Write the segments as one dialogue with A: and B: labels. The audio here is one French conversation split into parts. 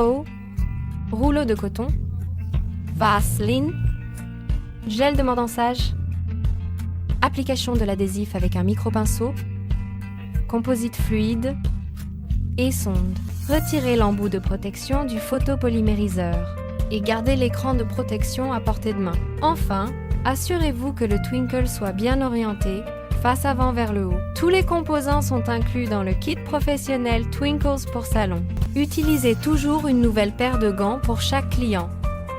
A: eau, rouleau de coton, Vaseline, gel de mordant-sage, application de l'adhésif avec un micro-pinceau, composite fluide et sonde. Retirez l'embout de protection du photopolymériseur et gardez l'écran de protection à portée de main. Enfin, assurez-vous que le Twinkle soit bien orienté, face avant vers le haut. Tous les composants sont inclus dans le kit professionnel Twinkles pour salon. Utilisez toujours une nouvelle paire de gants pour chaque client.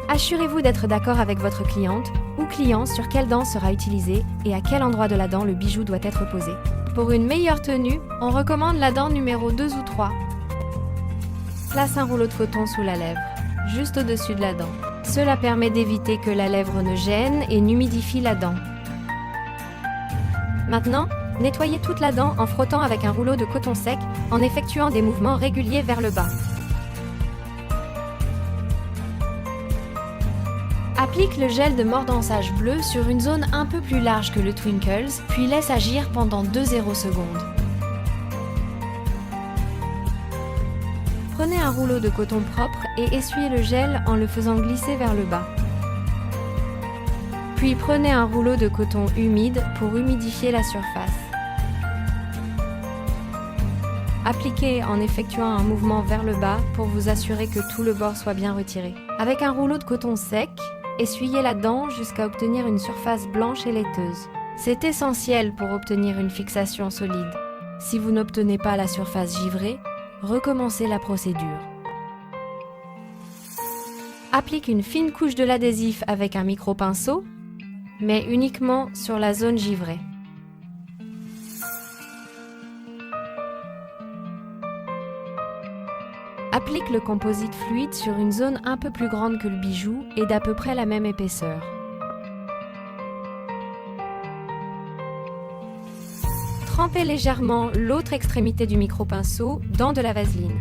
A: Assurez-vous d'être d'accord avec votre cliente ou client sur quelle dent sera utilisée et à quel endroit de la dent le bijou doit être posé. Pour une meilleure tenue, on recommande la dent numéro 2 ou 3. Place un rouleau de coton sous la lèvre, juste au-dessus de la dent. Cela permet d'éviter que la lèvre ne gêne et n'humidifie la dent. Maintenant, nettoyez toute la dent en frottant avec un rouleau de coton sec en effectuant des mouvements réguliers vers le bas. Applique le gel de mordant-sage bleu sur une zone un peu plus large que le Twinkles, puis laisse agir pendant 2,0 secondes. Prenez un rouleau de coton propre et essuyez le gel en le faisant glisser vers le bas. Puis prenez un rouleau de coton humide pour humidifier la surface. Appliquez en effectuant un mouvement vers le bas pour vous assurer que tout le bord soit bien retiré. Avec un rouleau de coton sec, essuyez la dent jusqu'à obtenir une surface blanche et laiteuse. C'est essentiel pour obtenir une fixation solide. Si vous n'obtenez pas la surface givrée, recommencez la procédure. Applique une fine couche de l'adhésif avec un micro-pinceau, mais uniquement sur la zone givrée. Applique le composite fluide sur une zone un peu plus grande que le bijou et d'à peu près la même épaisseur. Trempez légèrement l'autre extrémité du micro-pinceau dans de la vaseline.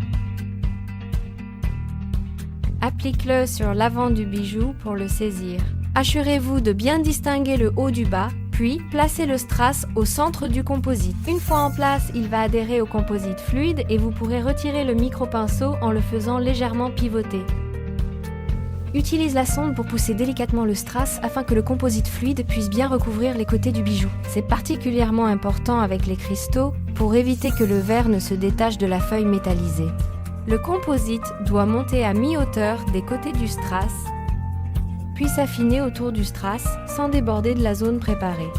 A: Applique-le sur l'avant du bijou pour le saisir. Assurez-vous de bien distinguer le haut du bas, puis placez le strass au centre du composite. Une fois en place, il va adhérer au composite fluide et vous pourrez retirer le micro-pinceau en le faisant légèrement pivoter. Utilise la sonde pour pousser délicatement le strass afin que le composite fluide puisse bien recouvrir les côtés du bijou. C'est particulièrement important avec les cristaux pour éviter que le verre ne se détache de la feuille métallisée. Le composite doit monter à mi-hauteur des côtés du strass, puis s'affiner autour du strass sans déborder de la zone préparée.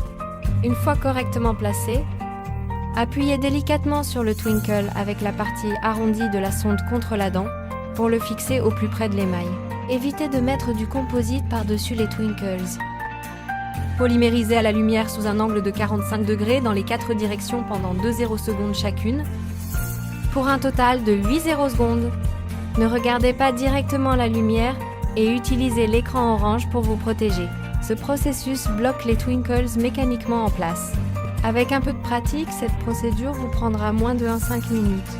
A: Une fois correctement placé, appuyez délicatement sur le Twinkle avec la partie arrondie de la sonde contre la dent pour le fixer au plus près de l'émail. Évitez de mettre du composite par-dessus les Twinkles. Polymérisez à la lumière sous un angle de 45 degrés dans les 4 directions pendant 2,0 secondes chacune, pour un total de 8,0 secondes. Ne regardez pas directement la lumière et utilisez l'écran orange pour vous protéger. Ce processus bloque les Twinkles mécaniquement en place. Avec un peu de pratique, cette procédure vous prendra moins de 5 minutes.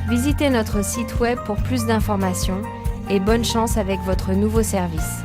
A: Visitez notre site web pour plus d'informations et bonne chance avec votre nouveau service.